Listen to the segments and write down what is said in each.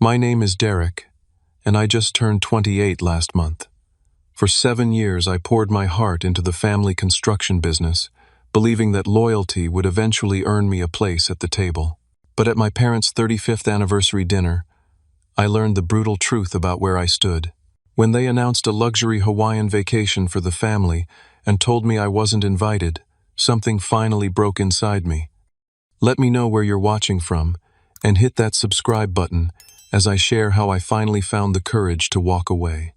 My name is Derek, and I just turned 28 last month. For 7 years, I poured my heart into the family construction business, believing that loyalty would eventually earn me a place at the table. But at my parents' 35th anniversary dinner, I learned the brutal truth about where I stood. When they announced a luxury Hawaiian vacation for the family and told me I wasn't invited, something finally broke inside me. Let me know where you're watching from, and hit that subscribe button as I share how I finally found the courage to walk away.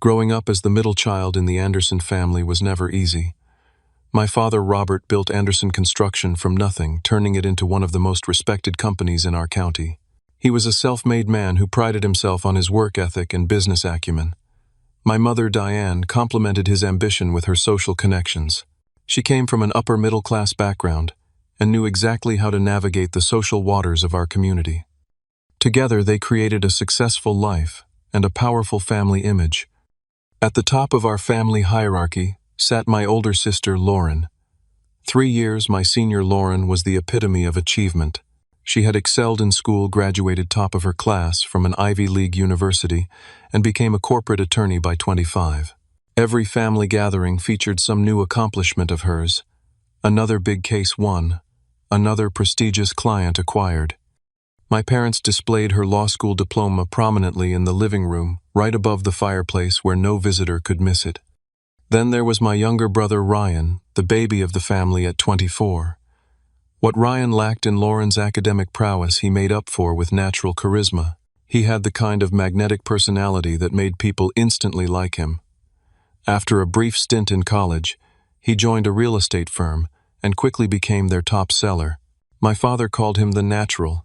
Growing up as the middle child in the Anderson family was never easy. My father, Robert, built Anderson Construction from nothing, turning it into one of the most respected companies in our county. He was a self-made man who prided himself on his work ethic and business acumen. My mother, Diane, complemented his ambition with her social connections. She came from an upper-middle-class background and knew exactly how to navigate the social waters of our community. Together, they created a successful life and a powerful family image. At the top of our family hierarchy sat my older sister, Lauren. 3 years, my senior Lauren was the epitome of achievement. She had excelled in school, graduated top of her class from an Ivy League university, and became a corporate attorney by 25. Every family gathering featured some new accomplishment of hers. Another big case won, another prestigious client acquired. My parents displayed her law school diploma prominently in the living room, right above the fireplace where no visitor could miss it. Then there was my younger brother Ryan, the baby of the family at 24. What Ryan lacked in Lauren's academic prowess he made up for with natural charisma. He had the kind of magnetic personality that made people instantly like him. After a brief stint in college, he joined a real estate firm and quickly became their top seller. My father called him the natural,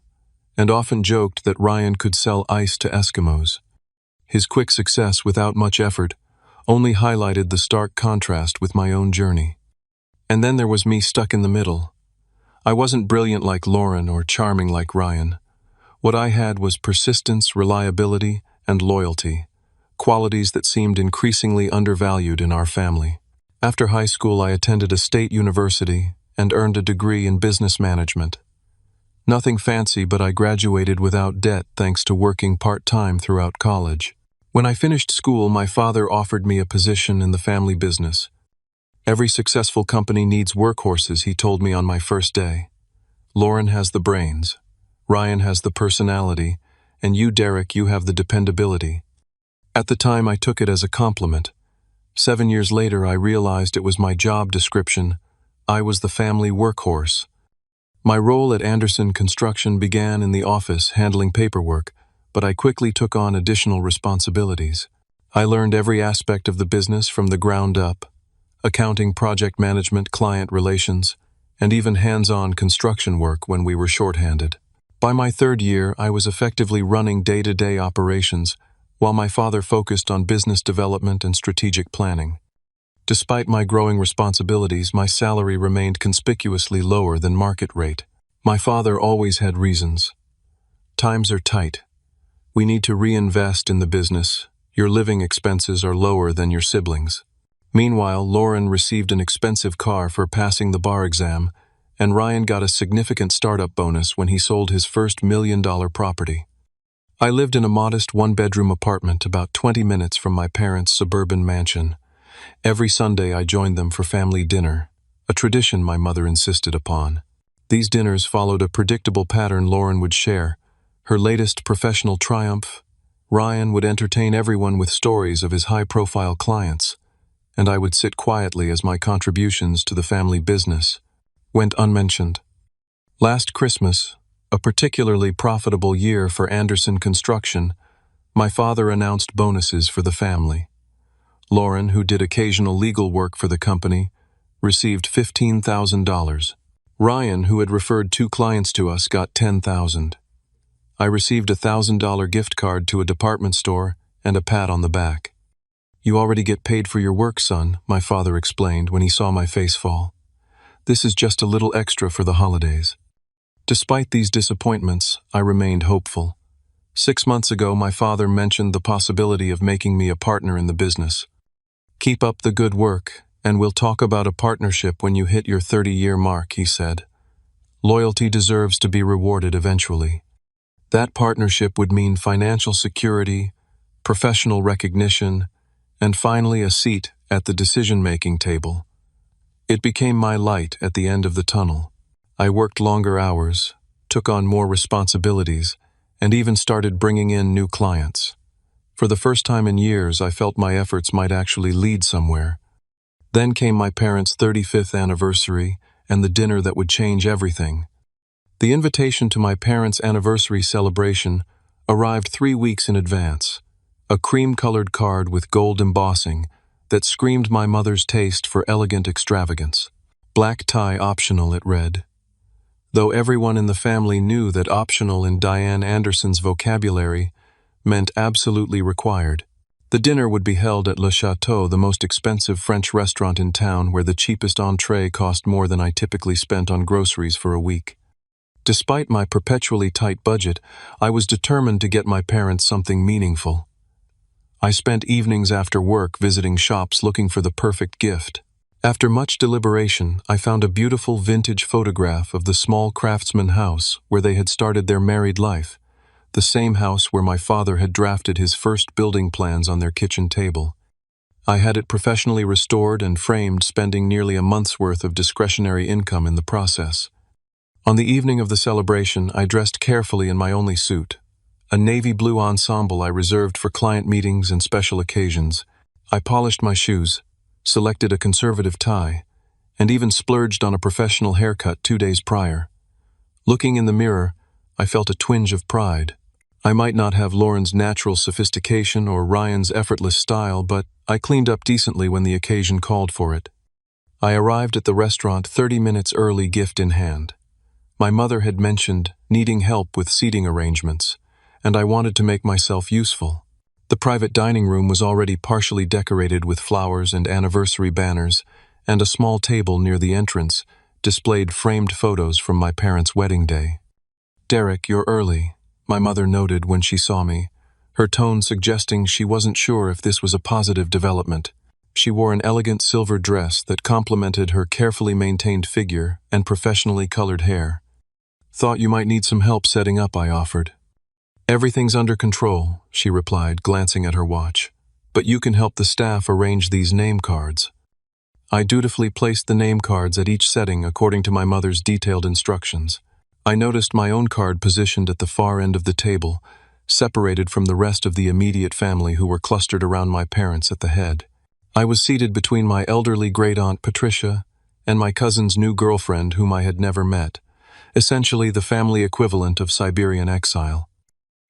and often joked that Ryan could sell ice to Eskimos. His quick success without much effort only highlighted the stark contrast with my own journey. And then there was me stuck in the middle. I wasn't brilliant like Lauren or charming like Ryan. What I had was persistence, reliability, and loyalty, qualities that seemed increasingly undervalued in our family. After high school, I attended a state university and earned a degree in business management. Nothing fancy, but I graduated without debt thanks to working part-time throughout college. When I finished school, my father offered me a position in the family business. Every successful company needs workhorses, he told me on my first day. Lauren has the brains, Ryan has the personality, and you, Derek, you have the dependability. At the time, I took it as a compliment. 7 years later, I realized it was my job description. I was the family workhorse. My role at Anderson Construction began in the office handling paperwork, but I quickly took on additional responsibilities. I learned every aspect of the business from the ground up: accounting, project management, client relations, and even hands-on construction work when we were shorthanded. By my 3rd year, I was effectively running day-to-day operations, while my father focused on business development and strategic planning. Despite my growing responsibilities, my salary remained conspicuously lower than market rate. My father always had reasons. Times are tight. We need to reinvest in the business. Your living expenses are lower than your siblings. Meanwhile, Lauren received an expensive car for passing the bar exam, and Ryan got a significant startup bonus when he sold his first $1 million property. I lived in a modest 1-bedroom apartment about 20 minutes from my parents' suburban mansion. Every Sunday I joined them for family dinner, a tradition my mother insisted upon. These dinners followed a predictable pattern. Lauren would share her latest professional triumph. Ryan would entertain everyone with stories of his high-profile clients, and I would sit quietly as my contributions to the family business went unmentioned. Last Christmas, a particularly profitable year for Anderson Construction, my father announced bonuses for the family. Lauren, who did occasional legal work for the company, received $15,000. Ryan, who had referred 2 clients to us, got $10,000. I received a $1,000 gift card to a department store and a pat on the back. "You already get paid for your work, son," my father explained when he saw my face fall. "This is just a little extra for the holidays." Despite these disappointments, I remained hopeful. 6 months ago, my father mentioned the possibility of making me a partner in the business. "Keep up the good work, and we'll talk about a partnership when you hit your 30-year mark," he said. "Loyalty deserves to be rewarded eventually." That partnership would mean financial security, professional recognition, and finally a seat at the decision-making table. It became my light at the end of the tunnel. I worked longer hours, took on more responsibilities, and even started bringing in new clients. For the first time in years, I felt my efforts might actually lead somewhere. Then came my parents' 35th anniversary and the dinner that would change everything. The invitation to my parents' anniversary celebration arrived 3 weeks in advance, a cream-colored card with gold embossing that screamed my mother's taste for elegant extravagance. Black tie optional, it read. Though everyone in the family knew that optional in Diane Anderson's vocabulary meant absolutely required. The dinner would be held at Le Chateau, the most expensive French restaurant in town where the cheapest entree cost more than I typically spent on groceries for a week. Despite my perpetually tight budget, I was determined to get my parents something meaningful. I spent evenings after work visiting shops looking for the perfect gift. After much deliberation, I found a beautiful vintage photograph of the small craftsman house where they had started their married life, the same house where my father had drafted his first building plans on their kitchen table. I had it professionally restored and framed, spending nearly a month's worth of discretionary income in the process. On the evening of the celebration, I dressed carefully in my only suit, a navy blue ensemble I reserved for client meetings and special occasions. I polished my shoes, selected a conservative tie, and even splurged on a professional haircut 2 days prior. Looking in the mirror, I felt a twinge of pride. I might not have Lauren's natural sophistication or Ryan's effortless style, but I cleaned up decently when the occasion called for it. I arrived at the restaurant 30 minutes early, gift in hand. My mother had mentioned needing help with seating arrangements, and I wanted to make myself useful. The private dining room was already partially decorated with flowers and anniversary banners, and a small table near the entrance displayed framed photos from my parents' wedding day. "Derek, you're early," my mother noted when she saw me, her tone suggesting she wasn't sure if this was a positive development. She wore an elegant silver dress that complemented her carefully maintained figure and professionally colored hair. "Thought you might need some help setting up," I offered. "Everything's under control," she replied, glancing at her watch. "But you can help the staff arrange these name cards." I dutifully placed the name cards at each setting according to my mother's detailed instructions. I noticed my own card positioned at the far end of the table, separated from the rest of the immediate family who were clustered around my parents at the head. I was seated between my elderly great-aunt Patricia and my cousin's new girlfriend whom I had never met, essentially the family equivalent of Siberian exile.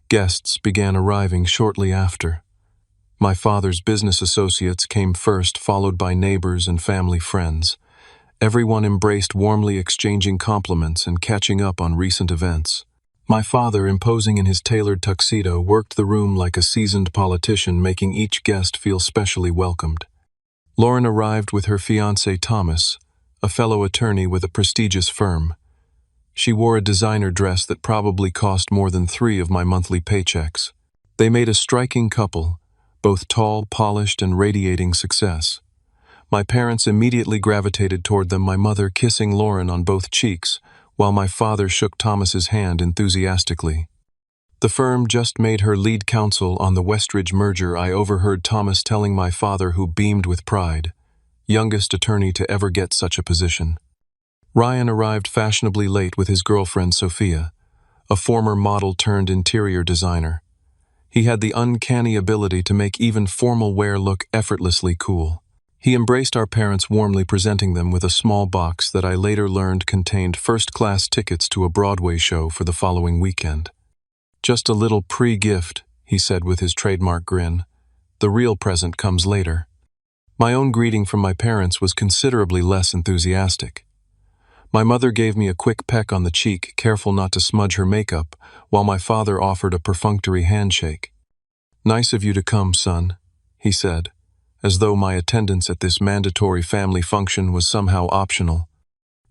Guests began arriving shortly after. My father's business associates came first, followed by neighbors and family friends. Everyone embraced warmly, exchanging compliments and catching up on recent events. My father, imposing in his tailored tuxedo, worked the room like a seasoned politician, making each guest feel specially welcomed. Lauren arrived with her fiancé Thomas, a fellow attorney with a prestigious firm. She wore a designer dress that probably cost more than 3 of my monthly paychecks. They made a striking couple, both tall, polished, and radiating success. My parents immediately gravitated toward them, my mother kissing Lauren on both cheeks, while my father shook Thomas's hand enthusiastically. The firm just made her lead counsel on the Westridge merger. I overheard Thomas telling my father, who beamed with pride, youngest attorney to ever get such a position. Ryan arrived fashionably late with his girlfriend Sophia, a former model turned interior designer. He had the uncanny ability to make even formal wear look effortlessly cool. He embraced our parents warmly, presenting them with a small box that I later learned contained first-class tickets to a Broadway show for the following weekend. "Just a little pre-gift," he said with his trademark grin. "The real present comes later." My own greeting from my parents was considerably less enthusiastic. My mother gave me a quick peck on the cheek, careful not to smudge her makeup, while my father offered a perfunctory handshake. "Nice of you to come, son," he said, as though my attendance at this mandatory family function was somehow optional.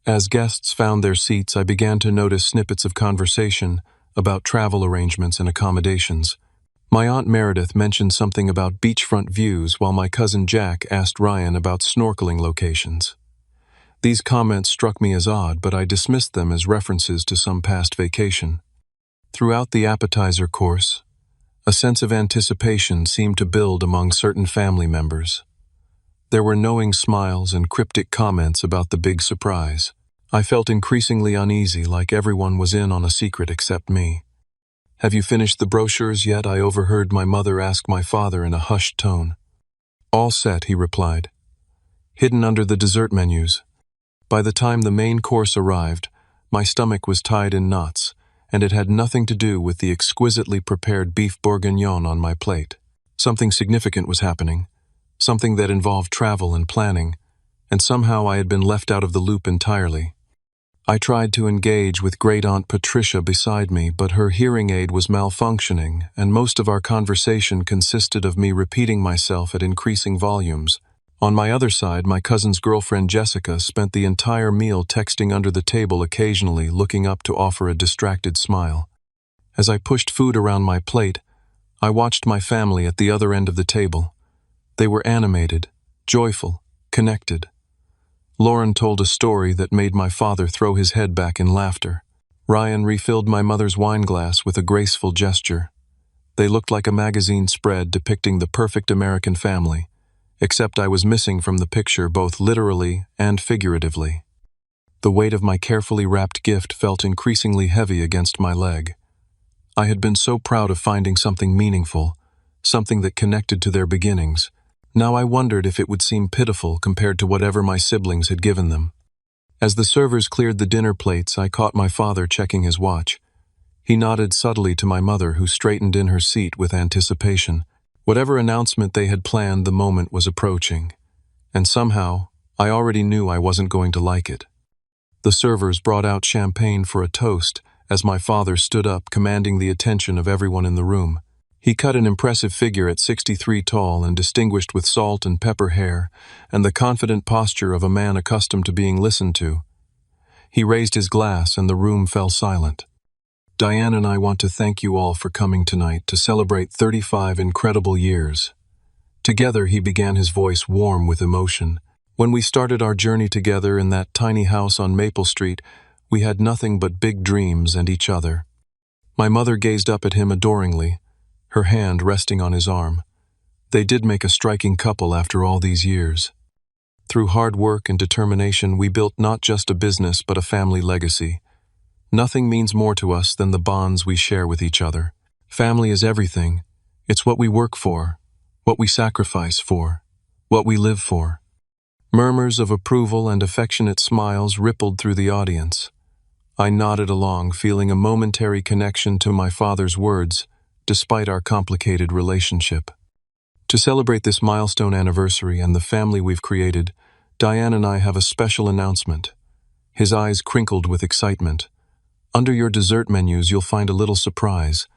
As guests found their seats, I began to notice snippets of conversation about travel arrangements and accommodations. My Aunt Meredith mentioned something about beachfront views, while my cousin Jack asked Ryan about snorkeling locations. These comments struck me as odd, but I dismissed them as references to some past vacation. Throughout the appetizer course, a sense of anticipation seemed to build among certain family members. There were knowing smiles and cryptic comments about the big surprise. I felt increasingly uneasy, like everyone was in on a secret except me. "Have you finished the brochures yet?" I overheard my mother ask my father in a hushed tone. "All set," he replied. "Hidden under the dessert menus." By the time the main course arrived, my stomach was tied in knots, and it had nothing to do with the exquisitely prepared beef bourguignon on my plate. Something significant was happening, something that involved travel and planning, and somehow I had been left out of the loop entirely. I tried to engage with Great-Aunt Patricia beside me, but her hearing aid was malfunctioning, and most of our conversation consisted of me repeating myself at increasing volumes. On my other side, my cousin's girlfriend Jessica spent the entire meal texting under the table, occasionally looking up to offer a distracted smile. As I pushed food around my plate, I watched my family at the other end of the table. They were animated, joyful, connected. Lauren told a story that made my father throw his head back in laughter. Ryan refilled my mother's wine glass with a graceful gesture. They looked like a magazine spread depicting the perfect American family, except I was missing from the picture both literally and figuratively. The weight of my carefully wrapped gift felt increasingly heavy against my leg. I had been so proud of finding something meaningful, something that connected to their beginnings. Now I wondered if it would seem pitiful compared to whatever my siblings had given them. As the servers cleared the dinner plates, I caught my father checking his watch. He nodded subtly to my mother, who straightened in her seat with anticipation. Whatever announcement they had planned, the moment was approaching. And somehow, I already knew I wasn't going to like it. The servers brought out champagne for a toast as my father stood up, commanding the attention of everyone in the room. He cut an impressive figure at 63 tall and distinguished with salt and pepper hair, and the confident posture of a man accustomed to being listened to. He raised his glass and the room fell silent. "Diane and I want to thank you all for coming tonight to celebrate 35 incredible years." Together, he began, his voice warm with emotion. "When we started our journey together in that tiny house on Maple Street, we had nothing but big dreams and each other." My mother gazed up at him adoringly, her hand resting on his arm. They did make a striking couple after all these years. Through hard work and determination, we built not just a business but a family legacy. Nothing means more to us than the bonds we share with each other. Family is everything. It's what we work for, what we sacrifice for, what we live for. Murmurs of approval and affectionate smiles rippled through the audience. I nodded along, feeling a momentary connection to my father's words, despite our complicated relationship. To celebrate this milestone anniversary and the family we've created, Diane and I have a special announcement. His eyes crinkled with excitement. "Under your dessert menus, you'll find a little surprise."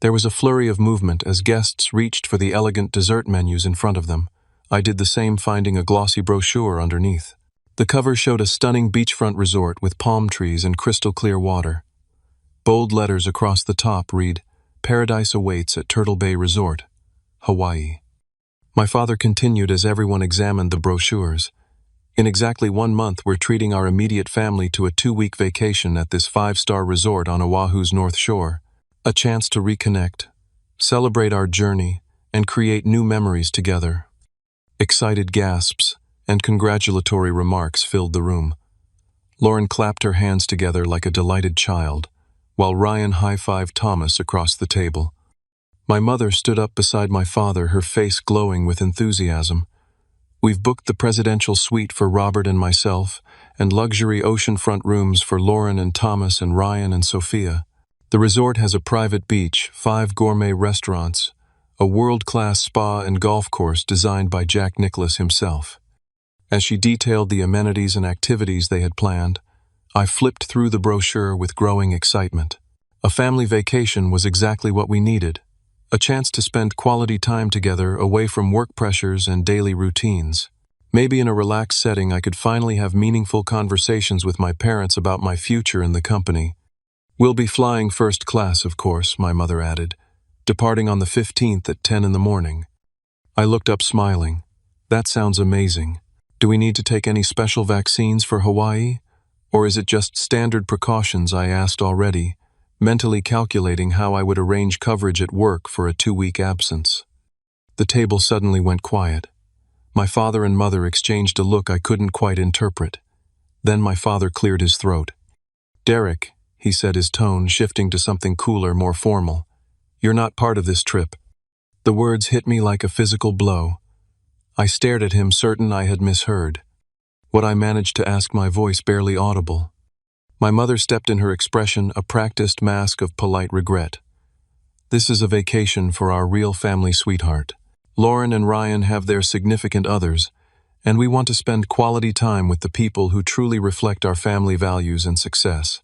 There was a flurry of movement as guests reached for the elegant dessert menus in front of them. I did the same, finding a glossy brochure underneath. The cover showed a stunning beachfront resort with palm trees and crystal clear water. Bold letters across the top read, "Paradise awaits at Turtle Bay Resort, Hawaii." My father continued as everyone examined the brochures. "In exactly 1 month, we're treating our immediate family to a 2-week vacation at this 5-star resort on Oahu's North Shore. A chance to reconnect, celebrate our journey, and create new memories together." Excited gasps and congratulatory remarks filled the room. Lauren clapped her hands together like a delighted child, while Ryan high-fived Thomas across the table. My mother stood up beside my father, her face glowing with enthusiasm. "We've booked the presidential suite for Robert and myself, and luxury oceanfront rooms for Lauren and Thomas and Ryan and Sophia. The resort has a private beach, 5 gourmet restaurants, a world-class spa and golf course designed by Jack Nicklaus himself." As she detailed the amenities and activities they had planned, I flipped through the brochure with growing excitement. A family vacation was exactly what we needed. A chance to spend quality time together away from work pressures and daily routines. Maybe in a relaxed setting I could finally have meaningful conversations with my parents about my future in the company. "We'll be flying first class, of course," my mother added, "departing on the 15th at 10 in the morning." I looked up smiling. "That sounds amazing. Do we need to take any special vaccines for Hawaii? Or is it just standard precautions?" I asked already, mentally calculating how I would arrange coverage at work for a 2-week absence. The table suddenly went quiet. My father and mother exchanged a look I couldn't quite interpret. Then my father cleared his throat. "Derek," he said, his tone shifting to something cooler, more formal, "you're not part of this trip." The words hit me like a physical blow. I stared at him, certain I had misheard. What I managed to ask, my voice barely audible. My mother stepped in, her expression a practiced mask of polite regret. "This is a vacation for our real family, sweetheart. Lauren and Ryan have their significant others, and we want to spend quality time with the people who truly reflect our family values and success."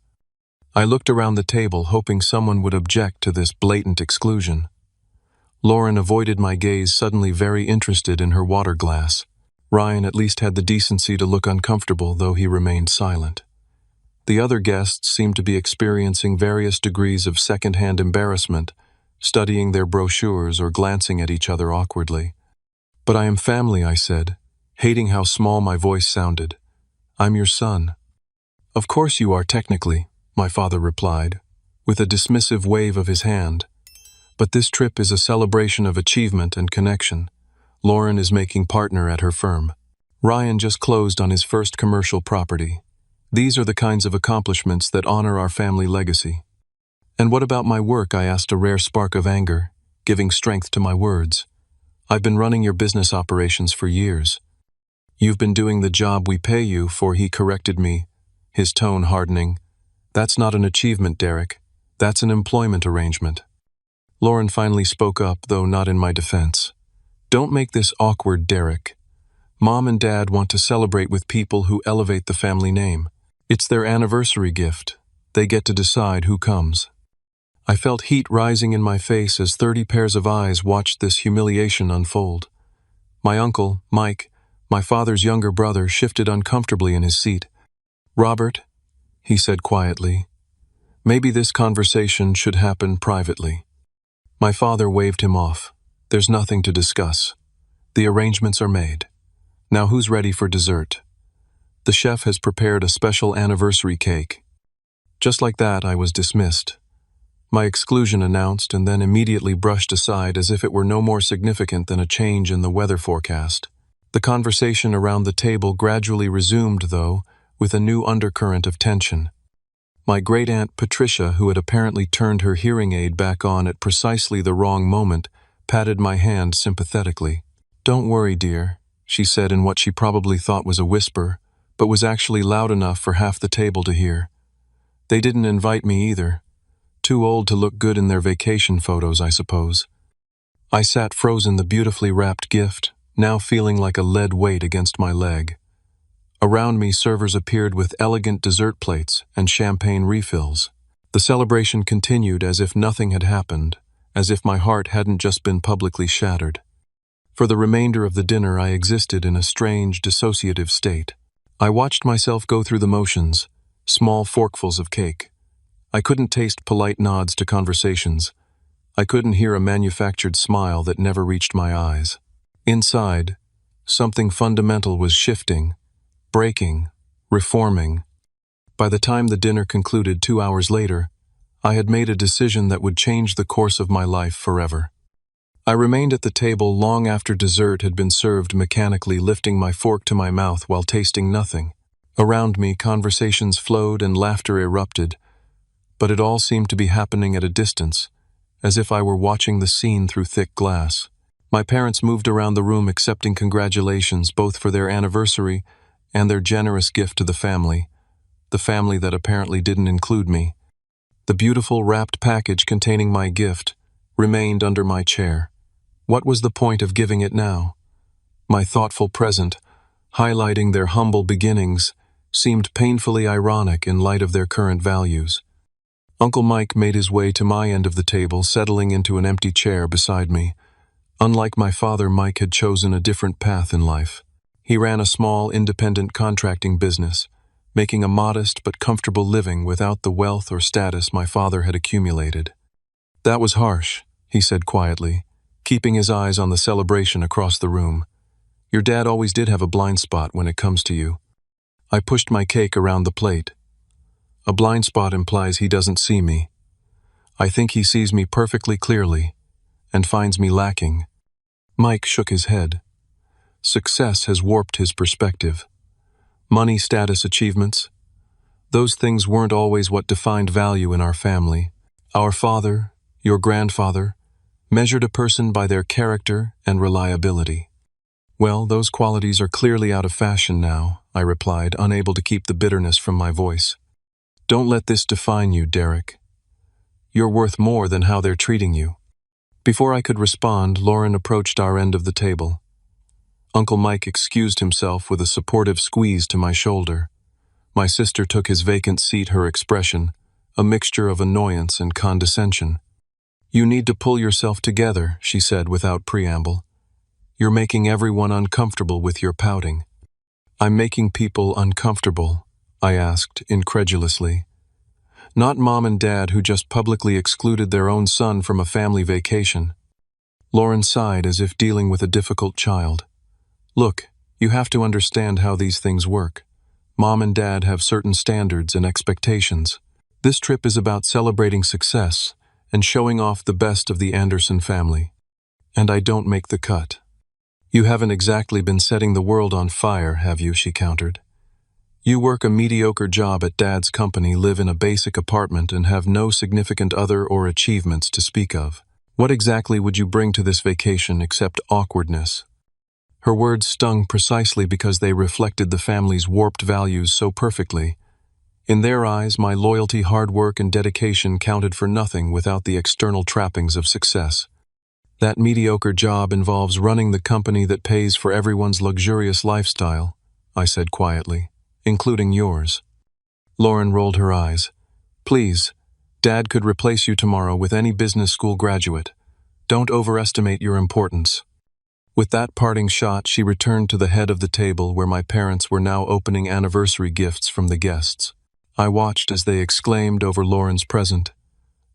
I looked around the table, hoping someone would object to this blatant exclusion. Lauren avoided my gaze, suddenly very interested in her water glass. Ryan at least had the decency to look uncomfortable, though he remained silent. The other guests seemed to be experiencing various degrees of second-hand embarrassment, studying their brochures or glancing at each other awkwardly. "But I am family," I said, hating how small my voice sounded. "I'm your son." "Of course you are, technically," my father replied, with a dismissive wave of his hand. "But this trip is a celebration of achievement and connection. Lauren is making partner at her firm. Ryan just closed on his first commercial property. These are the kinds of accomplishments that honor our family legacy." "And what about my work?" I asked, a rare spark of anger, giving strength to my words. "I've been running your business operations for years." "You've been doing the job we pay you for," he corrected me, his tone hardening. "That's not an achievement, Derek. That's an employment arrangement." Lauren finally spoke up, though not in my defense. "Don't make this awkward, Derek. Mom and Dad want to celebrate with people who elevate the family name. It's their anniversary gift. They get to decide who comes." I felt heat rising in my face as 30 pairs of eyes watched this humiliation unfold. My uncle, Mike, my father's younger brother, shifted uncomfortably in his seat. "Robert," he said quietly, "maybe this conversation should happen privately." My father waved him off. "There's nothing to discuss. The arrangements are made. Now who's ready for dessert? The chef has prepared a special anniversary cake." Just like that, I was dismissed. My exclusion announced and then immediately brushed aside as if it were no more significant than a change in the weather forecast. The conversation around the table gradually resumed, though, with a new undercurrent of tension. My great-aunt Patricia, who had apparently turned her hearing aid back on at precisely the wrong moment, patted my hand sympathetically. "Don't worry, dear," she said in what she probably thought was a whisper, but was actually loud enough for half the table to hear. "They didn't invite me either. Too old to look good in their vacation photos, I suppose." I sat frozen, the beautifully wrapped gift, now feeling like a lead weight against my leg. Around me, servers appeared with elegant dessert plates and champagne refills. The celebration continued as if nothing had happened, as if my heart hadn't just been publicly shattered. For the remainder of the dinner, I existed in a strange, dissociative state. I watched myself go through the motions, small forkfuls of cake. I couldn't taste polite nods to conversations. I couldn't hear a manufactured smile that never reached my eyes. Inside, something fundamental was shifting, breaking, reforming. By the time the dinner concluded 2 hours later, I had made a decision that would change the course of my life forever. I remained at the table long after dessert had been served, mechanically lifting my fork to my mouth while tasting nothing. Around me, conversations flowed and laughter erupted, but it all seemed to be happening at a distance, as if I were watching the scene through thick glass. My parents moved around the room accepting congratulations both for their anniversary and their generous gift to the family that apparently didn't include me. The beautiful wrapped package containing my gift remained under my chair. What was the point of giving it now? My thoughtful present, highlighting their humble beginnings, seemed painfully ironic in light of their current values. Uncle Mike made his way to my end of the table, settling into an empty chair beside me. Unlike my father, Mike had chosen a different path in life. He ran a small, independent contracting business, making a modest but comfortable living without the wealth or status my father had accumulated. "That was harsh," he said quietly, keeping his eyes on the celebration across the room. "Your dad always did have a blind spot when it comes to you." I pushed my cake around the plate. "A blind spot implies he doesn't see me. I think he sees me perfectly clearly and finds me lacking." Mike shook his head. Success has warped his perspective. Money, status, achievements, those things weren't always what defined value in our family. Our father, your grandfather, measured a person by their character and reliability. "Well, those qualities are clearly out of fashion now," I replied, unable to keep the bitterness from my voice. "Don't let this define you, Derek. You're worth more than how they're treating you." Before I could respond, Lauren approached our end of the table. Uncle Mike excused himself with a supportive squeeze to my shoulder. My sister took his vacant seat, her expression a mixture of annoyance and condescension. "You need to pull yourself together," she said without preamble. "You're making everyone uncomfortable with your pouting." "I'm making people uncomfortable?" I asked incredulously. "Not Mom and Dad, who just publicly excluded their own son from a family vacation." Lauren sighed as if dealing with a difficult child. "Look, you have to understand how these things work. Mom and Dad have certain standards and expectations. This trip is about celebrating success and showing off the best of the Anderson family. And I don't make the cut." "You haven't exactly been setting the world on fire, have you?" she countered. "You work a mediocre job at Dad's company, live in a basic apartment, and have no significant other or achievements to speak of. What exactly would you bring to this vacation except awkwardness?" Her words stung precisely because they reflected the family's warped values so perfectly. In their eyes, my loyalty, hard work, and dedication counted for nothing without the external trappings of success. "That mediocre job involves running the company that pays for everyone's luxurious lifestyle," I said quietly, "including yours." Lauren rolled her eyes. "Please, Dad could replace you tomorrow with any business school graduate. Don't overestimate your importance." With that parting shot, she returned to the head of the table where my parents were now opening anniversary gifts from the guests. I watched as they exclaimed over Lauren's present,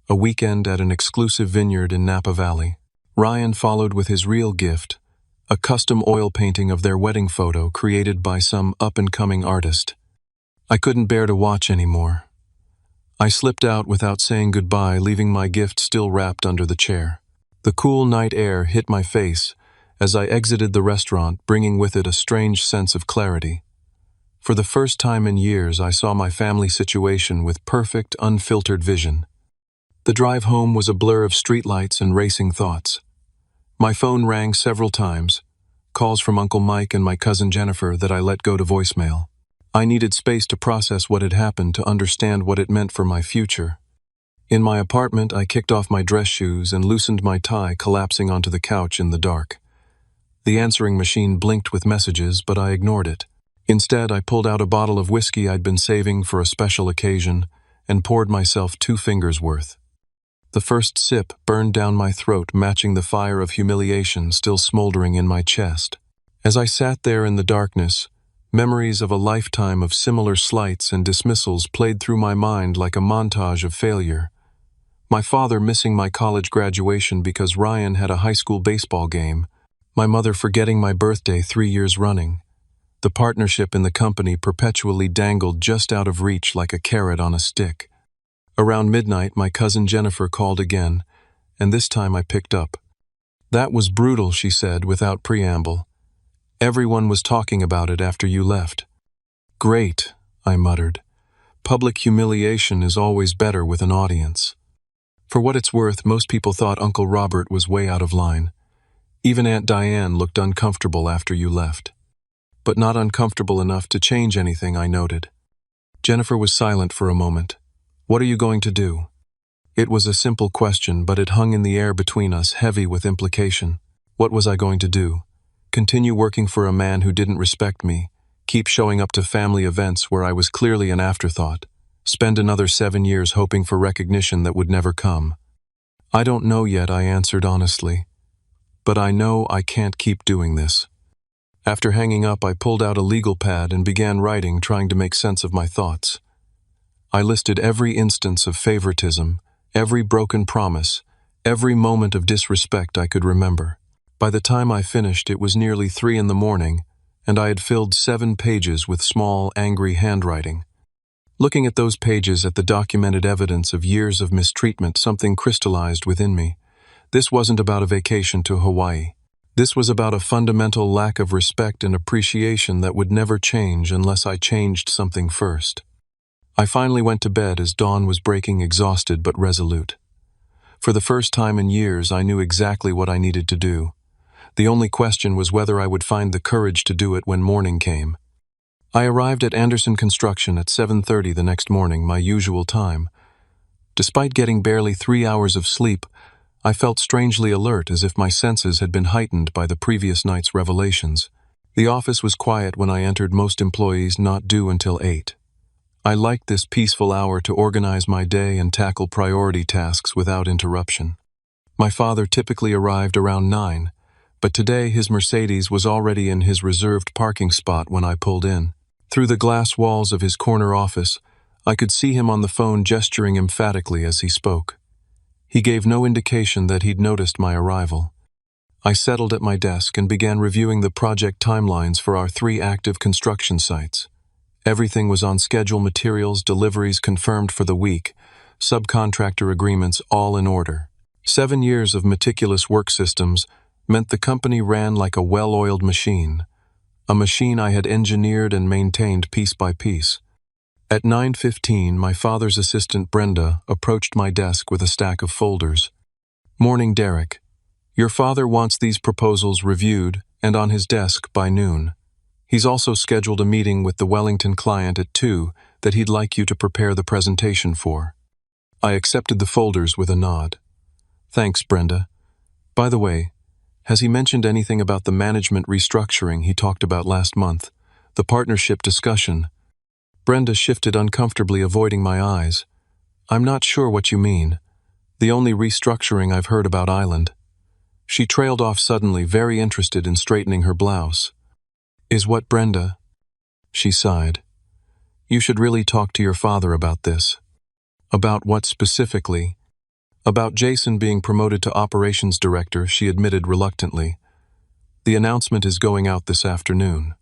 a weekend at an exclusive vineyard in Napa Valley. Ryan followed with his real gift, a custom oil painting of their wedding photo created by some up-and-coming artist. I couldn't bear to watch anymore. I slipped out without saying goodbye, leaving my gift still wrapped under the chair. The cool night air hit my face as I exited the restaurant, bringing with it a strange sense of clarity. For the first time in years, I saw my family situation with perfect, unfiltered vision. The drive home was a blur of streetlights and racing thoughts. My phone rang several times, calls from Uncle Mike and my cousin Jennifer that I let go to voicemail. I needed space to process what had happened, to understand what it meant for my future. In my apartment, I kicked off my dress shoes and loosened my tie, collapsing onto the couch in the dark. The answering machine blinked with messages, but I ignored it. Instead, I pulled out a bottle of whiskey I'd been saving for a special occasion and poured myself 2 fingers worth. The first sip burned down my throat, matching the fire of humiliation still smoldering in my chest. As I sat there in the darkness, memories of a lifetime of similar slights and dismissals played through my mind like a montage of failure. My father missing my college graduation because Ryan had a high school baseball game. My mother forgetting my birthday 3 years running. The partnership in the company perpetually dangled just out of reach like a carrot on a stick. Around midnight, my cousin Jennifer called again, and this time I picked up. "That was brutal," she said without preamble. "Everyone was talking about it after you left." "Great," I muttered. "Public humiliation is always better with an audience." For what it's worth, most people thought Uncle Robert was way out of line. Even Aunt Diane looked uncomfortable after you left. But not uncomfortable enough to change anything, I noted. Jennifer was silent for a moment. "What are you going to do?" It was a simple question, but it hung in the air between us, heavy with implication. What was I going to do? Continue working for a man who didn't respect me, keep showing up to family events where I was clearly an afterthought, spend another 7 years hoping for recognition that would never come? "I don't know yet," I answered honestly. "But I know I can't keep doing this." After hanging up, I pulled out a legal pad and began writing, trying to make sense of my thoughts. I listed every instance of favoritism, every broken promise, every moment of disrespect I could remember. By the time I finished, it was nearly 3 in the morning, and I had filled 7 pages with small, angry handwriting. Looking at those pages at the documented evidence of years of mistreatment, something crystallized within me. This wasn't about a vacation to Hawaii. This was about a fundamental lack of respect and appreciation that would never change unless I changed something first. I finally went to bed as dawn was breaking, exhausted but resolute. For the first time in years, I knew exactly what I needed to do. The only question was whether I would find the courage to do it when morning came. I arrived at Anderson Construction at 7:30 the next morning, my usual time. Despite getting barely 3 hours of sleep, I felt strangely alert, as if my senses had been heightened by the previous night's revelations. The office was quiet when I entered, most employees not due until 8. I liked this peaceful hour to organize my day and tackle priority tasks without interruption. My father typically arrived around 9, but today his Mercedes was already in his reserved parking spot when I pulled in. Through the glass walls of his corner office, I could see him on the phone gesturing emphatically as he spoke. He gave no indication that he'd noticed my arrival. I settled at my desk and began reviewing the project timelines for our 3 active construction sites. Everything was on schedule, materials, deliveries confirmed for the week, subcontractor agreements all in order. 7 years of meticulous work systems meant the company ran like a well-oiled machine, a machine I had engineered and maintained piece by piece. At 9:15, my father's assistant Brenda approached my desk with a stack of folders. "Morning, Derek. Your father wants these proposals reviewed and on his desk by noon. He's also scheduled a meeting with the Wellington client at 2 that he'd like you to prepare the presentation for." I accepted the folders with a nod. "Thanks, Brenda. By the way, has he mentioned anything about the management restructuring he talked about last month? The partnership discussion?" Brenda shifted uncomfortably, avoiding my eyes. "I'm not sure what you mean. The only restructuring I've heard about Island." She trailed off suddenly, very interested in straightening her blouse. "Is what, Brenda?" She sighed. "You should really talk to your father about this." "About what specifically?" "About Jason being promoted to operations director," she admitted reluctantly. "The announcement is going out this afternoon."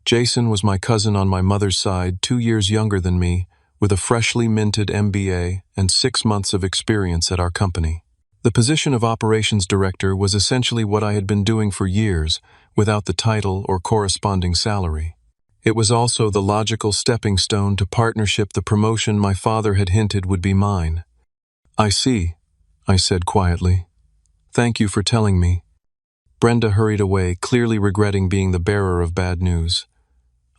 Jason was my cousin on my mother's side, 2 years younger than me, with a freshly minted MBA and 6 months of experience at our company. The position of operations director was essentially what I had been doing for years, without the title or corresponding salary. It was also the logical stepping stone to partnership, the promotion my father had hinted would be mine. "I see," I said quietly. "Thank you for telling me." Brenda hurried away, clearly regretting being the bearer of bad news.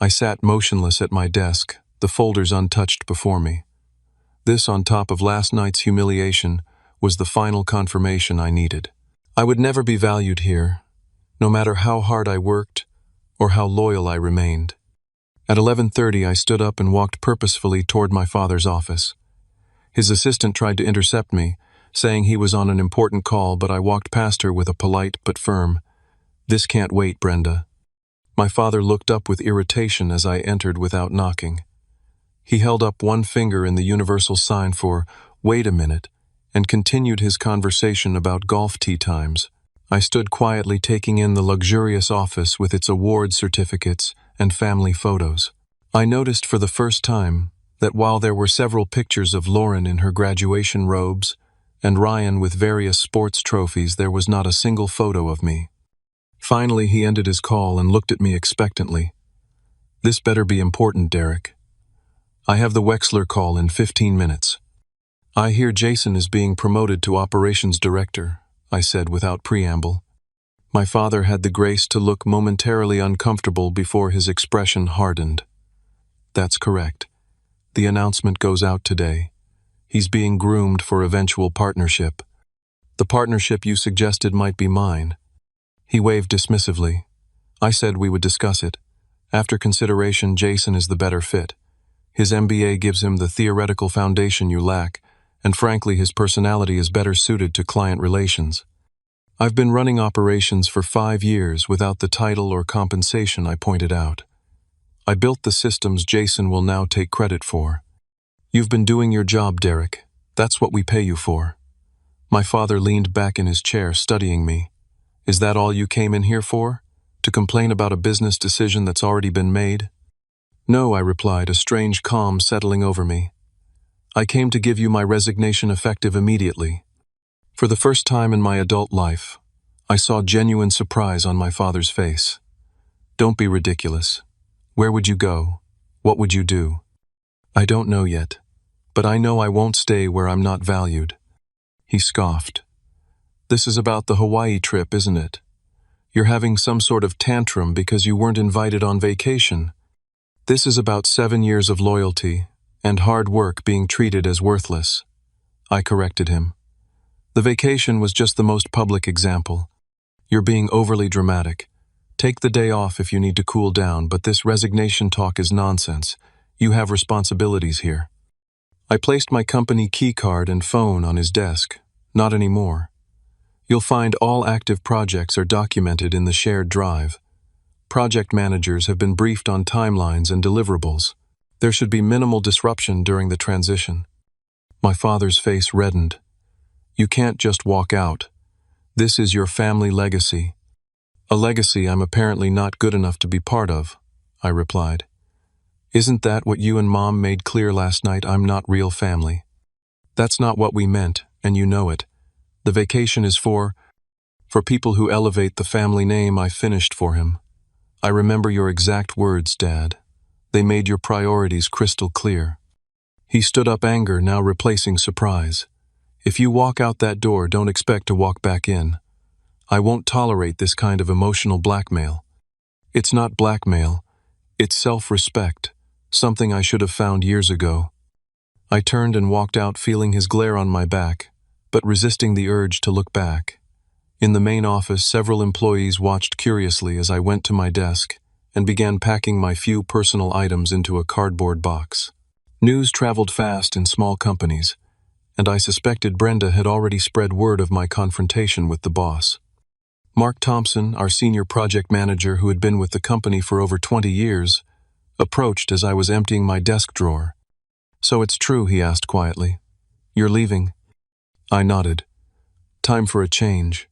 I sat motionless at my desk, the folders untouched before me. This, on top of last night's humiliation, was the final confirmation I needed. I would never be valued here, no matter how hard I worked or how loyal I remained. At 11:30, I stood up and walked purposefully toward my father's office. His assistant tried to intercept me, saying he was on an important call, but I walked past her with a polite but firm, "This can't wait, Brenda." My father looked up with irritation as I entered without knocking. He held up one finger in the universal sign for "wait a minute" and continued his conversation about golf tee times. I stood quietly taking in the luxurious office with its award certificates and family photos. I noticed for the first time that while there were several pictures of Lauren in her graduation robes and Ryan with various sports trophies, there was not a single photo of me. Finally, he ended his call and looked at me expectantly. "This better be important, Derek. I have the Wexler call in 15 minutes. I hear Jason is being promoted to operations director," I said without preamble. My father had the grace to look momentarily uncomfortable before his expression hardened. "That's correct. The announcement goes out today. He's being groomed for eventual partnership. The partnership you suggested might be mine." He waved dismissively. "I said we would discuss it. After consideration, Jason is the better fit. His MBA gives him the theoretical foundation you lack, and frankly, his personality is better suited to client relations." "I've been running operations for 5 years without the title or compensation," I pointed out. "I built the systems Jason will now take credit for." "You've been doing your job, Derek. That's what we pay you for." My father leaned back in his chair, studying me. "Is that all you came in here for? To complain about a business decision that's already been made?" No, I replied, a strange calm settling over me. I came to give you my resignation effective immediately. For the first time in my adult life, I saw genuine surprise on my father's face. Don't be ridiculous. Where would you go? What would you do? I don't know yet, but I know I won't stay where I'm not valued. He scoffed. This is about the Hawaii trip, isn't it? You're having some sort of tantrum because you weren't invited on vacation. This is about 7 years of loyalty and hard work being treated as worthless. I corrected him. The vacation was just the most public example. You're being overly dramatic. Take the day off if you need to cool down, but this resignation talk is nonsense. You have responsibilities here. I placed my company key card and phone on his desk. Not anymore. You'll find all active projects are documented in the shared drive. Project managers have been briefed on timelines and deliverables. There should be minimal disruption during the transition. My father's face reddened. You can't just walk out. This is your family legacy. A legacy I'm apparently not good enough to be part of, I replied. Isn't that what you and Mom made clear last night? I'm not real family. That's not what we meant, and you know it. The vacation is for people who elevate the family name. I finished for him. I remember your exact words, Dad. They made your priorities crystal clear. He stood up, anger now replacing surprise. If you walk out that door, don't expect to walk back in. I won't tolerate this kind of emotional blackmail. It's not blackmail. It's self-respect, something I should have found years ago. I turned and walked out, feeling his glare on my back, but resisting the urge to look back. In the main office, several employees watched curiously as I went to my desk and began packing my few personal items into a cardboard box. News traveled fast in small companies, and I suspected Brenda had already spread word of my confrontation with the boss. Mark Thompson, our senior project manager who had been with the company for over 20 years, approached as I was emptying my desk drawer. So it's true, he asked quietly. You're leaving? I nodded. Time for a change.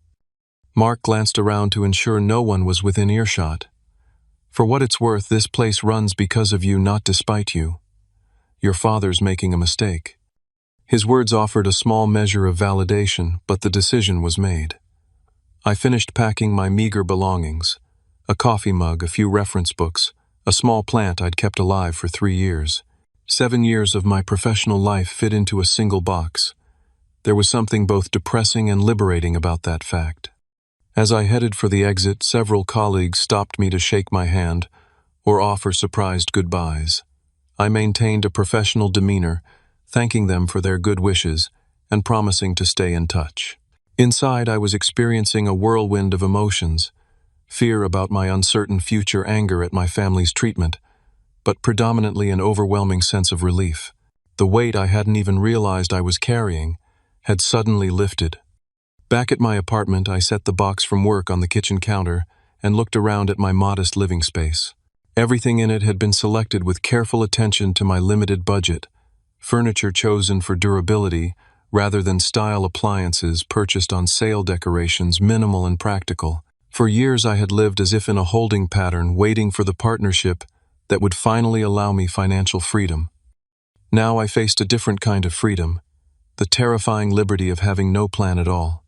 Mark glanced around to ensure no one was within earshot. For what it's worth, this place runs because of you, not despite you. Your father's making a mistake. His words offered a small measure of validation, but the decision was made. I finished packing my meager belongings, a coffee mug, a few reference books, a small plant I'd kept alive for 3 years. 7 years of my professional life fit into a single box. There was something both depressing and liberating about that fact. As I headed for the exit, several colleagues stopped me to shake my hand or offer surprised goodbyes. I maintained a professional demeanor, thanking them for their good wishes and promising to stay in touch. Inside, I was experiencing a whirlwind of emotions, fear about my uncertain future, anger at my family's treatment, but predominantly an overwhelming sense of relief. The weight I hadn't even realized I was carrying had suddenly lifted. Back at my apartment, I set the box from work on the kitchen counter and looked around at my modest living space. Everything in it had been selected with careful attention to my limited budget, furniture chosen for durability rather than style, appliances purchased on sale, decorations minimal and practical. For years I had lived as if in a holding pattern, waiting for the partnership that would finally allow me financial freedom. Now I faced a different kind of freedom, the terrifying liberty of having no plan at all.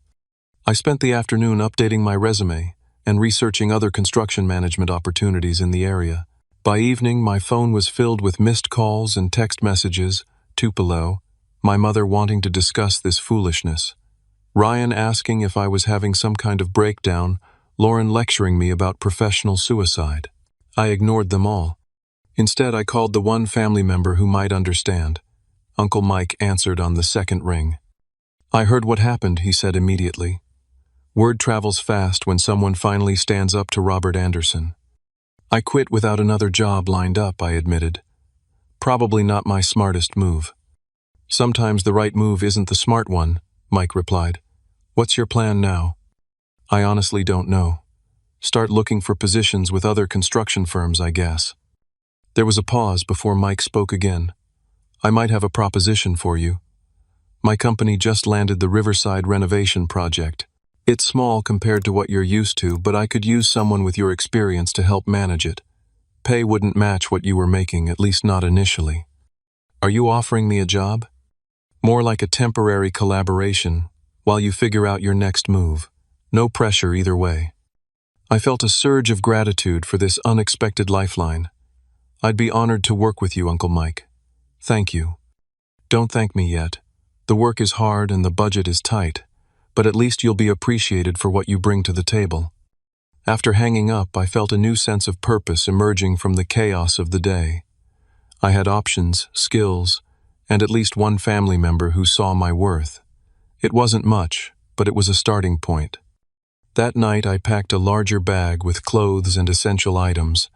I spent the afternoon updating my resume and researching other construction management opportunities in the area. By evening, my phone was filled with missed calls and text messages, Tupelo, my mother wanting to discuss this foolishness, Ryan asking if I was having some kind of breakdown, Lauren lecturing me about professional suicide. I ignored them all. Instead, I called the one family member who might understand. Uncle Mike answered on the second ring. I heard what happened, he said immediately. Word travels fast when someone finally stands up to Robert Anderson. I quit without another job lined up, I admitted. Probably not my smartest move. Sometimes the right move isn't the smart one, Mike replied. What's your plan now? I honestly don't know. Start looking for positions with other construction firms, I guess. There was a pause before Mike spoke again. I might have a proposition for you. My company just landed the Riverside renovation project. It's small compared to what you're used to, but I could use someone with your experience to help manage it. pay wouldn't match what you were making, at least not initially. Are you offering me a job? More like a temporary collaboration, while you figure out your next move. No pressure either way. I felt a surge of gratitude for this unexpected lifeline. I'd be honored to work with you, Uncle Mike. Thank you. Don't thank me yet. The work is hard and the budget is tight, but at least you'll be appreciated for what you bring to the table. After hanging up, I felt a new sense of purpose emerging from the chaos of the day. I had options, skills, and at least one family member who saw my worth. It wasn't much, but it was a starting point. That night, I packed a larger bag with clothes and essential items.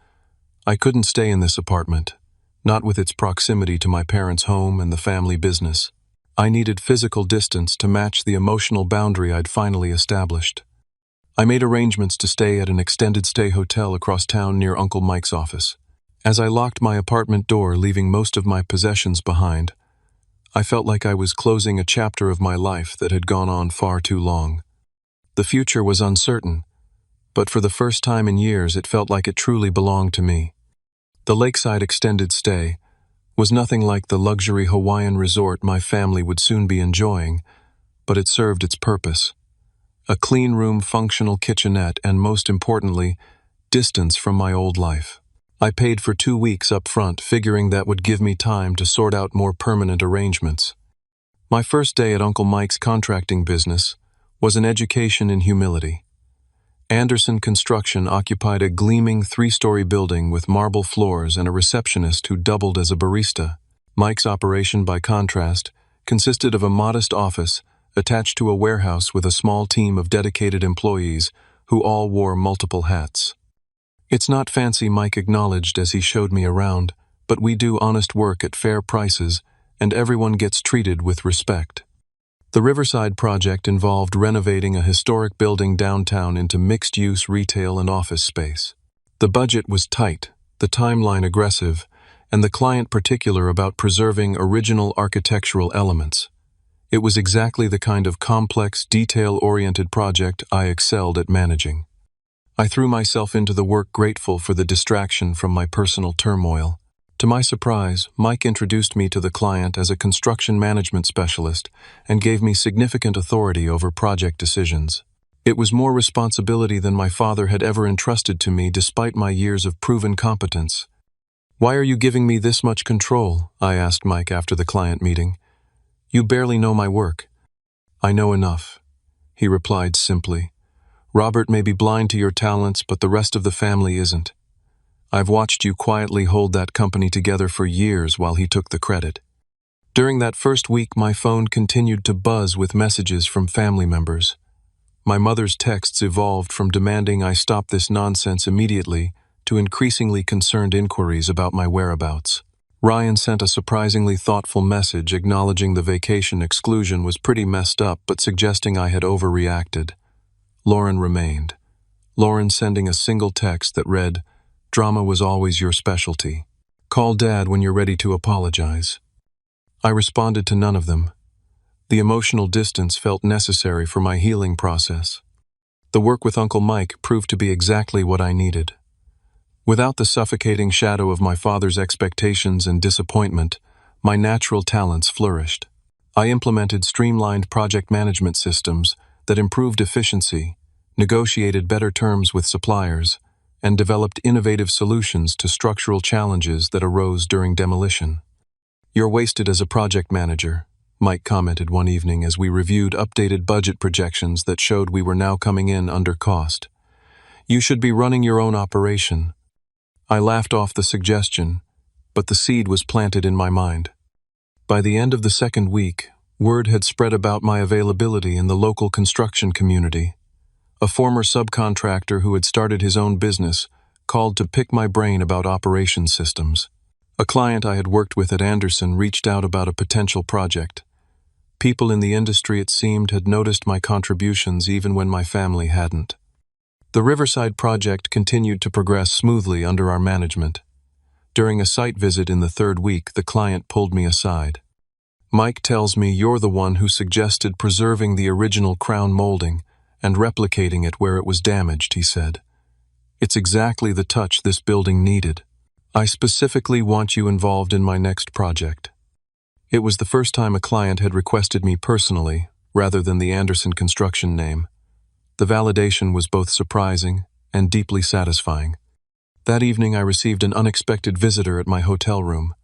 I couldn't stay in this apartment, not with its proximity to my parents' home and the family business. I needed physical distance to match the emotional boundary I'd finally established. I made arrangements to stay at an extended-stay hotel across town near Uncle Mike's office. As I locked my apartment door, leaving most of my possessions behind, I felt like I was closing a chapter of my life that had gone on far too long. The future was uncertain, but for the first time in years it felt like it truly belonged to me. The lakeside extended stay was nothing like the luxury Hawaiian resort my family would soon be enjoying, but it served its purpose. A clean room, functional kitchenette, and most importantly, distance from my old life. I paid for 2 weeks up front, figuring that would give me time to sort out more permanent arrangements. My first day at Uncle Mike's contracting business was an education in humility. Anderson Construction occupied a gleaming 3-story building with marble floors and a receptionist who doubled as a barista. Mike's operation, by contrast, consisted of a modest office attached to a warehouse with a small team of dedicated employees who all wore multiple hats. It's not fancy, Mike acknowledged as he showed me around, but we do honest work at fair prices, and everyone gets treated with respect. The Riverside project involved renovating a historic building downtown into mixed-use retail and office space. The budget was tight, the timeline aggressive, and the client particular about preserving original architectural elements. It was exactly the kind of complex, detail-oriented project I excelled at managing. I threw myself into the work, grateful for the distraction from my personal turmoil. To my surprise, Mike introduced me to the client as a construction management specialist and gave me significant authority over project decisions. It was more responsibility than my father had ever entrusted to me, despite my years of proven competence. "Why are you giving me this much control?" I asked Mike after the client meeting. "You barely know my work." "I know enough," he replied simply. "Robert may be blind to your talents, but the rest of the family isn't. I've watched you quietly hold that company together for years while he took the credit." During that first week, my phone continued to buzz with messages from family members. My mother's texts evolved from demanding I stop this nonsense immediately to increasingly concerned inquiries about my whereabouts. Ryan sent a surprisingly thoughtful message acknowledging the vacation exclusion was pretty messed up, but suggesting I had overreacted. Lauren remained. Lauren sending a single text that read, "Drama was always your specialty. Call Dad when you're ready to apologize." I responded to none of them. The emotional distance felt necessary for my healing process. The work with Uncle Mike proved to be exactly what I needed. Without the suffocating shadow of my father's expectations and disappointment, my natural talents flourished. I implemented streamlined project management systems that improved efficiency, negotiated better terms with suppliers, and developed innovative solutions to structural challenges that arose during demolition. "You're wasted as a project manager," Mike commented one evening as we reviewed updated budget projections that showed we were now coming in under cost. "You should be running your own operation." I laughed off the suggestion, but the seed was planted in my mind. By the end of the second week, word had spread about my availability in the local construction community. A former subcontractor who had started his own business called to pick my brain about operations systems. A client I had worked with at Anderson reached out about a potential project. People in the industry, it seemed, had noticed my contributions even when my family hadn't. The Riverside project continued to progress smoothly under our management. During a site visit in the third week, the client pulled me aside. "Mike tells me you're the one who suggested preserving the original crown molding and replicating it where it was damaged," he said. "It's exactly the touch this building needed." I specifically want you involved in my next project. It was the first time a client had requested me personally, rather than the Anderson Construction name. The validation was both surprising and deeply satisfying. That evening I received an unexpected visitor at my hotel room.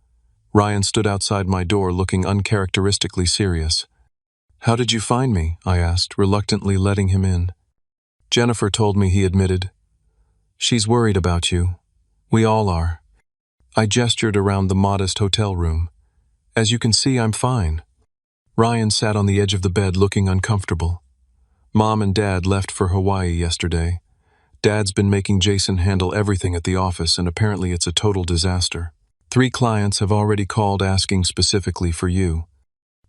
Ryan stood outside my door looking uncharacteristically serious. "How did you find me?" I asked, reluctantly letting him in. "Jennifer told me," he admitted. "She's worried about you. We all are." I gestured around the modest hotel room. "As you can see, I'm fine." Ryan sat on the edge of the bed looking uncomfortable. "Mom and Dad left for Hawaii yesterday. Dad's been making Jason handle everything at the office, and apparently it's a total disaster. 3 clients have already called asking specifically for you."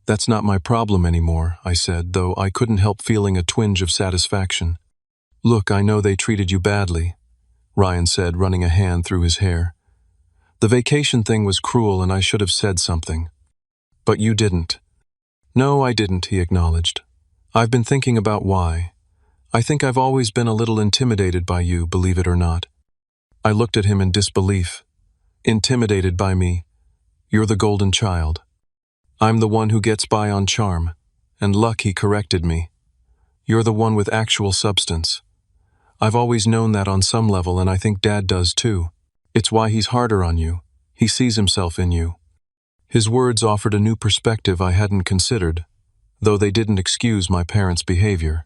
"That's not my problem anymore," I said, though I couldn't help feeling a twinge of satisfaction. "Look, I know they treated you badly," Ryan said, running a hand through his hair. "The vacation thing was cruel and I should have said something. But you didn't." "No, I didn't," he acknowledged. "I've been thinking about why. I think I've always been a little intimidated by you, believe it or not." I looked at him in disbelief. "Intimidated by me? You're the golden child. I'm the one who gets by on charm, and luck," he corrected me. "You're the one with actual substance. I've always known that on some level, and I think Dad does too. It's why he's harder on you. He sees himself in you." His words offered a new perspective I hadn't considered, though they didn't excuse my parents' behavior.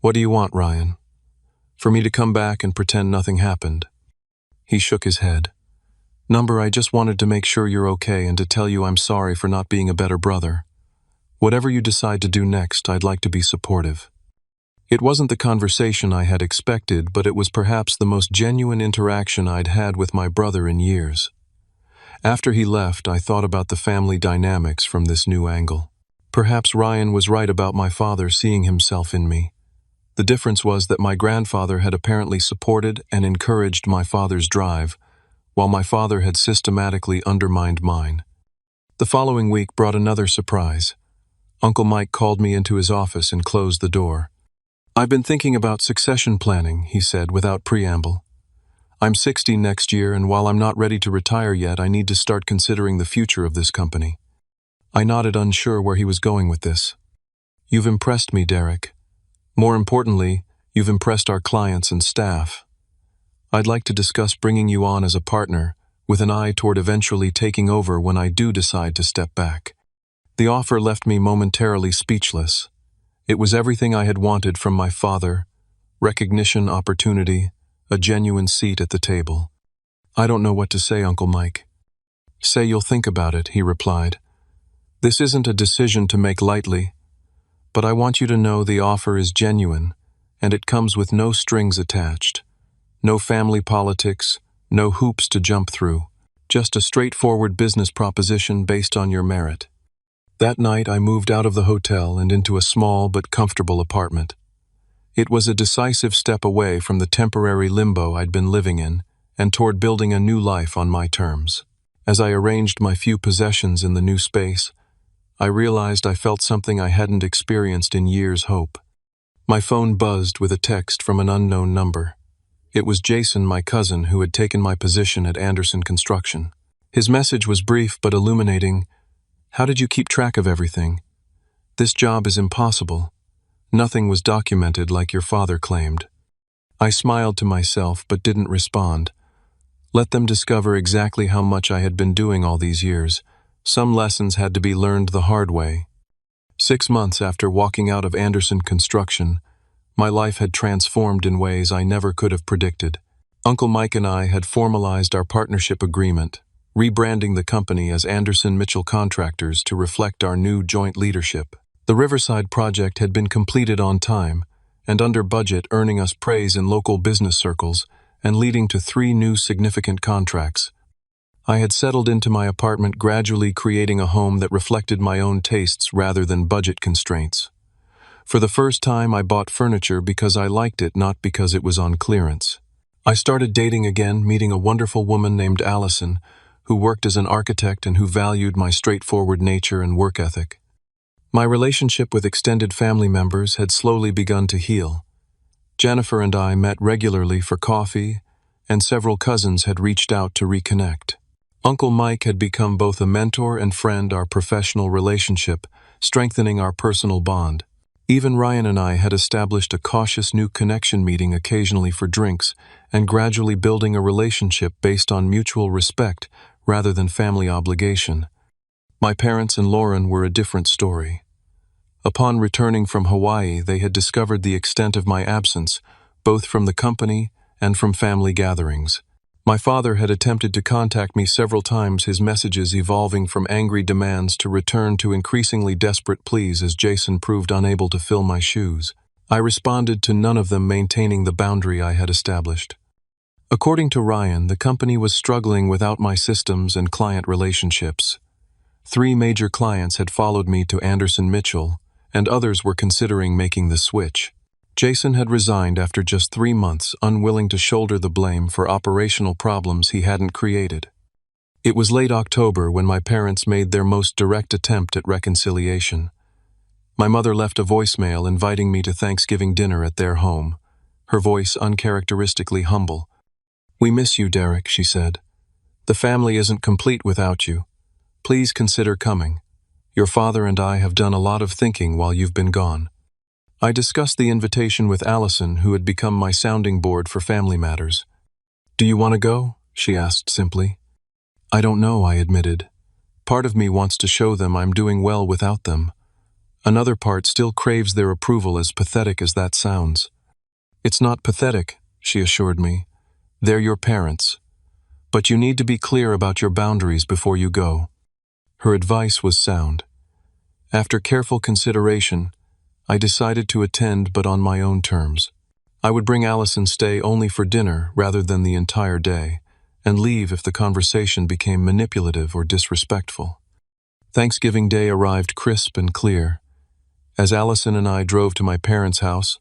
"What do you want, Ryan? For me to come back and pretend nothing happened?" He shook his head. "Number, I just wanted to make sure you're okay and to tell you I'm sorry for not being a better brother. Whatever you decide to do next, I'd like to be supportive." It wasn't the conversation I had expected, but it was perhaps the most genuine interaction I'd had with my brother in years. After he left, I thought about the family dynamics from this new angle. Perhaps Ryan was right about my father seeing himself in me. The difference was that my grandfather had apparently supported and encouraged my father's drive, while my father had systematically undermined mine. The following week brought another surprise. Uncle Mike called me into his office and closed the door. "I've been thinking about succession planning," he said without preamble. "I'm 60 next year, and while I'm not ready to retire yet, I need to start considering the future of this company." I nodded, unsure where he was going with this. "You've impressed me, Derek. More importantly, you've impressed our clients and staff. I'd like to discuss bringing you on as a partner, with an eye toward eventually taking over when I do decide to step back." The offer left me momentarily speechless. It was everything I had wanted from my father: recognition, opportunity, a genuine seat at the table. "I don't know what to say, Uncle Mike." "Say you'll think about it," he replied. "This isn't a decision to make lightly, but I want you to know the offer is genuine, and it comes with no strings attached. No family politics, no hoops to jump through, just a straightforward business proposition based on your merit." That night I moved out of the hotel and into a small but comfortable apartment. It was a decisive step away from the temporary limbo I'd been living in and toward building a new life on my terms. As I arranged my few possessions in the new space, I realized I felt something I hadn't experienced in years. Hope. My phone buzzed with a text from an unknown number. It was Jason, my cousin, who had taken my position at Anderson Construction. His message was brief but illuminating. "How did you keep track of everything? This job is impossible. Nothing was documented like your father claimed." I smiled to myself but didn't respond. Let them discover exactly how much I had been doing all these years. Some lessons had to be learned the hard way. 6 months after walking out of Anderson Construction, my life had transformed in ways I never could have predicted. Uncle Mike and I had formalized our partnership agreement, rebranding the company as Anderson Mitchell Contractors to reflect our new joint leadership. The Riverside project had been completed on time and under budget, earning us praise in local business circles and leading to 3 new significant contracts. I had settled into my apartment, gradually creating a home that reflected my own tastes rather than budget constraints. For the first time, I bought furniture because I liked it, not because it was on clearance. I started dating again, meeting a wonderful woman named Allison, who worked as an architect and who valued my straightforward nature and work ethic. My relationship with extended family members had slowly begun to heal. Jennifer and I met regularly for coffee and several cousins had reached out to reconnect. Uncle Mike had become both a mentor and friend, our professional relationship, strengthening our personal bond. Even Ryan and I had established a cautious new connection, meeting occasionally for drinks and gradually building a relationship based on mutual respect rather than family obligation. My parents and Lauren were a different story. Upon returning from Hawaii, they had discovered the extent of my absence, both from the company and from family gatherings. My father had attempted to contact me several times, his messages evolving from angry demands to return to increasingly desperate pleas as Jason proved unable to fill my shoes. I responded to none of them, maintaining the boundary I had established. According to Ryan, the company was struggling without my systems and client relationships. 3 major clients had followed me to Anderson Mitchell, and others were considering making the switch. Jason had resigned after just 3 months, unwilling to shoulder the blame for operational problems he hadn't created. It was late October when my parents made their most direct attempt at reconciliation. My mother left a voicemail inviting me to Thanksgiving dinner at their home, her voice uncharacteristically humble. "We miss you, Derek," she said. "The family isn't complete without you. Please consider coming. Your father and I have done a lot of thinking while you've been gone." I discussed the invitation with Allison, who had become my sounding board for family matters. "Do you want to go?" she asked simply. "I don't know," I admitted. "Part of me wants to show them I'm doing well without them. Another part still craves their approval, as pathetic as that sounds." "It's not pathetic," she assured me. "They're your parents. But you need to be clear about your boundaries before you go." Her advice was sound. After careful consideration, I decided to attend, but on my own terms. I would bring Allison, stay only for dinner rather than the entire day, and leave if the conversation became manipulative or disrespectful. Thanksgiving Day arrived crisp and clear. As Allison and I drove to my parents' house,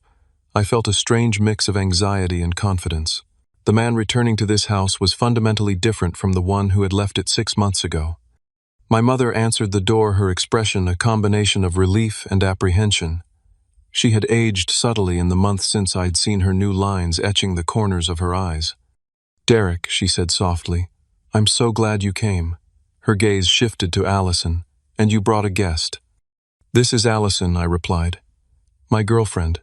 I felt a strange mix of anxiety and confidence. The man returning to this house was fundamentally different from the one who had left it 6 months ago. My mother answered the door, her expression a combination of relief and apprehension. She had aged subtly in the month since I'd seen her new lines etching the corners of her eyes. "Derek," she said softly, "I'm so glad you came." Her gaze shifted to Allison. "And you brought a guest." "This is Allison," I replied. "My girlfriend."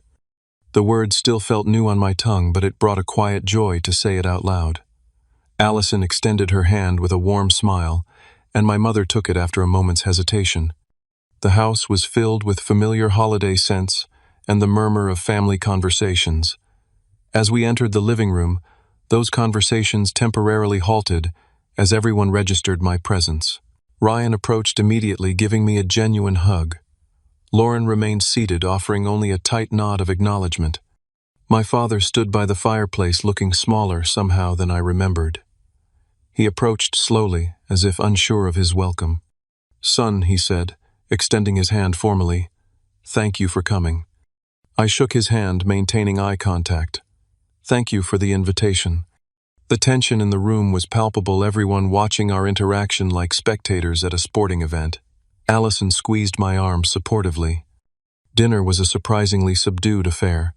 The word still felt new on my tongue, but it brought a quiet joy to say it out loud. Allison extended her hand with a warm smile, and my mother took it after a moment's hesitation. The house was filled with familiar holiday scents and the murmur of family conversations. As we entered the living room, those conversations temporarily halted as everyone registered my presence. Ryan approached immediately, giving me a genuine hug. Lauren remained seated, offering only a tight nod of acknowledgement. My father stood by the fireplace, looking smaller somehow than I remembered. He approached slowly, as if unsure of his welcome. "Son," he said, extending his hand formally, "thank you for coming." I shook his hand, maintaining eye contact. "Thank you for the invitation." The tension in the room was palpable, everyone watching our interaction like spectators at a sporting event. Allison squeezed my arm supportively. Dinner was a surprisingly subdued affair.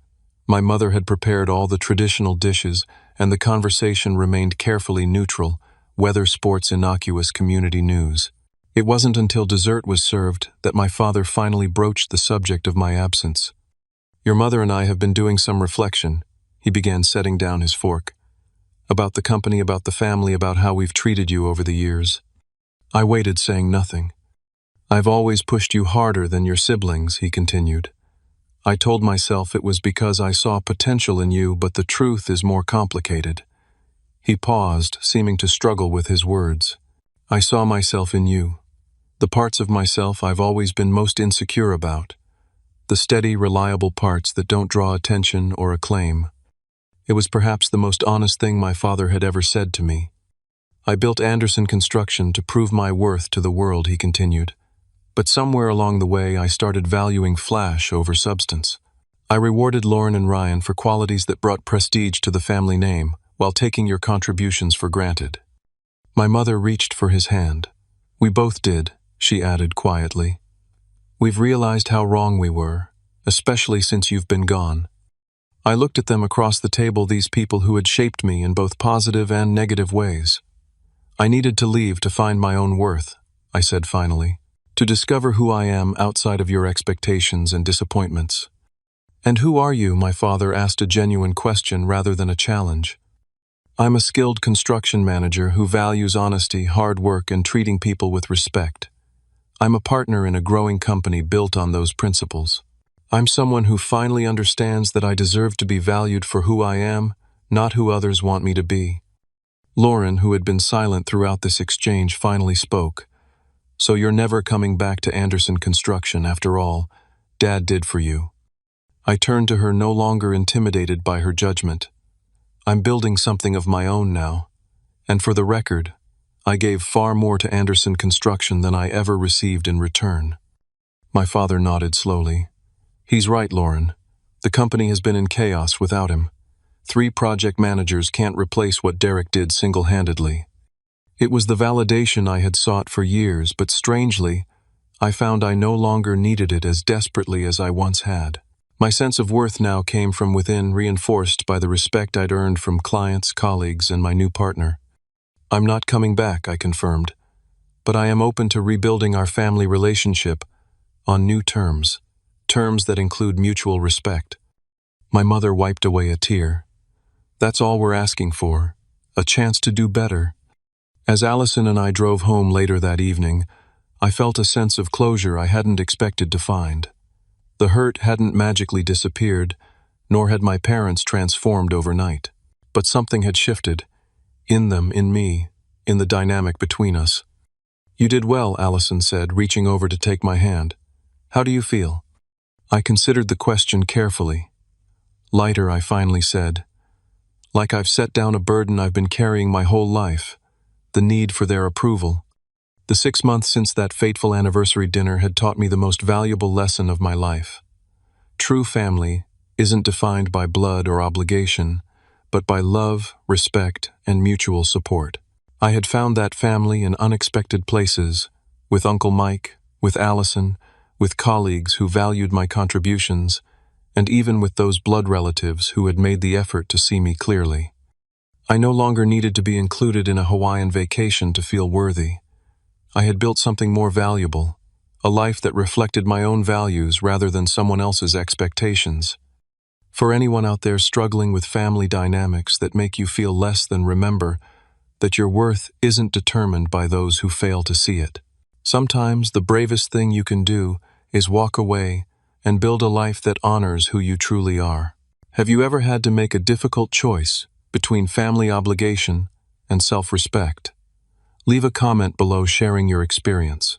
My mother had prepared all the traditional dishes, and the conversation remained carefully neutral, weather, sports, innocuous community news. It wasn't until dessert was served that my father finally broached the subject of my absence. "Your mother and I have been doing some reflection," he began, setting down his fork. "About the company, about the family, about how we've treated you over the years." I waited, saying nothing. "I've always pushed you harder than your siblings," he continued. "I told myself it was because I saw potential in you, but the truth is more complicated." He paused, seeming to struggle with his words. "I saw myself in you. The parts of myself I've always been most insecure about. The steady, reliable parts that don't draw attention or acclaim." It was perhaps the most honest thing my father had ever said to me. "I built Anderson Construction to prove my worth to the world," he continued. "But somewhere along the way I started valuing flash over substance. I rewarded Lauren and Ryan for qualities that brought prestige to the family name, while taking your contributions for granted." My mother reached for his hand. "We both did," she added quietly. "We've realized how wrong we were, especially since you've been gone." I looked at them across the table, these people who had shaped me in both positive and negative ways. I needed to leave to find my own worth, I said finally, to discover who I am outside of your expectations and disappointments. And who are you? My father asked, a genuine question rather than a challenge. I'm a skilled construction manager who values honesty, hard work, and treating people with respect. I'm a partner in a growing company built on those principles. I'm someone who finally understands that I deserve to be valued for who I am, not who others want me to be. Lauren, who had been silent throughout this exchange, finally spoke. So you're never coming back to Anderson Construction after all Dad did for you. I turned to her, no longer intimidated by her judgment. I'm building something of my own now. And for the record, I gave far more to Anderson Construction than I ever received in return. My father nodded slowly. He's right, Lauren. The company has been in chaos without him. 3 project managers can't replace what Derek did single-handedly. It was the validation I had sought for years, but strangely, I found I no longer needed it as desperately as I once had. My sense of worth now came from within, reinforced by the respect I'd earned from clients, colleagues, and my new partner. I'm not coming back, I confirmed, but I am open to rebuilding our family relationship on new terms, terms that include mutual respect. My mother wiped away a tear. That's all we're asking for, a chance to do better. As Allison and I drove home later that evening, I felt a sense of closure I hadn't expected to find. The hurt hadn't magically disappeared, nor had my parents transformed overnight. But something had shifted. In them, in me, in the dynamic between us. You did well, Allison said, reaching over to take my hand. How do you feel? I considered the question carefully. Lighter, I finally said. Like I've set down a burden I've been carrying my whole life. The need for their approval. The 6 months since that fateful anniversary dinner had taught me the most valuable lesson of my life. True family isn't defined by blood or obligation, but by love, respect, and mutual support. I had found that family in unexpected places, with Uncle Mike, with Allison, with colleagues who valued my contributions, and even with those blood relatives who had made the effort to see me clearly. I no longer needed to be included in a Hawaiian vacation to feel worthy. I had built something more valuable, a life that reflected my own values rather than someone else's expectations. For anyone out there struggling with family dynamics that make you feel less than, remember that your worth isn't determined by those who fail to see it. Sometimes the bravest thing you can do is walk away and build a life that honors who you truly are. Have you ever had to make a difficult choice between family obligation and self-respect? Leave a comment below sharing your experience.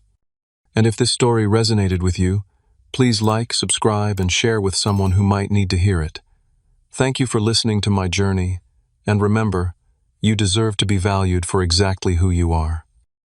And if this story resonated with you, please like, subscribe, and share with someone who might need to hear it. Thank you for listening to my journey, and remember, you deserve to be valued for exactly who you are.